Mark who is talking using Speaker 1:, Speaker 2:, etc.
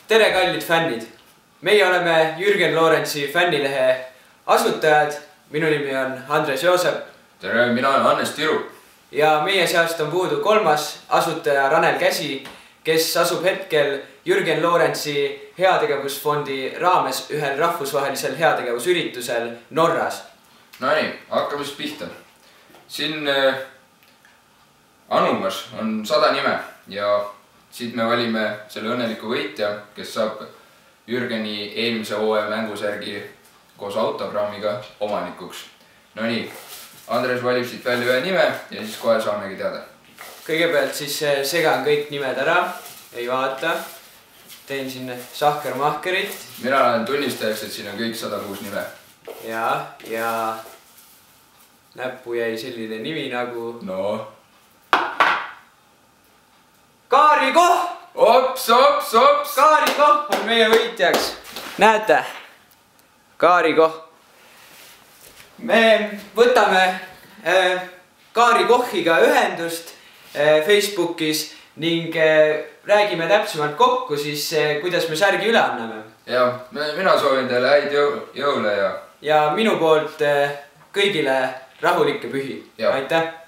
Speaker 1: Tere kallid fännid! Meie oleme Jürgen Lorenzi fännilehe asutajad. Minu nimi on Andres Joosep.
Speaker 2: Tere, mina olen Hannes Tiru.
Speaker 1: Ja meie seast on puudu kolmas asutaja Ranel Käsi, kes asub hetkel Jürgen Lorenzi heategevusfondi raames ühel rahvusvahelisel heategevusüritusel Norras.
Speaker 2: No nii, hakkame siis pihta. Siin Anumas on 100 nime ja siit me valime selle õnneliku võitja, kes saab Jürgeni eelmise hooaja mängusärgi koos autogrammiga omanikuks. No nii, Andres valib siit välja ühe nime ja siis kohe saamegi teada.
Speaker 1: Kõigepealt siis segan kõik nimed ära, ei vaata. Teen siin sahkermahkerit.
Speaker 2: Mina olen tunnistajaks, et siin on kõik 106 nime.
Speaker 1: Ja näppu jäi selline nimi nagu...
Speaker 2: No.
Speaker 1: Kaari Koh!
Speaker 2: Ops!
Speaker 1: Kaari Koh on meie võitjaks. Näete? Kaari Koh. Me võtame Kaari Kohiga ühendust Facebookis ning räägime täpsemalt kokku siis, kuidas me särgi üle anname.
Speaker 2: Ja, mina soovin teile häid jõule ja...
Speaker 1: Ja minu poolt kõigile rahulikke pühi.
Speaker 2: Ja.
Speaker 1: Aitäh!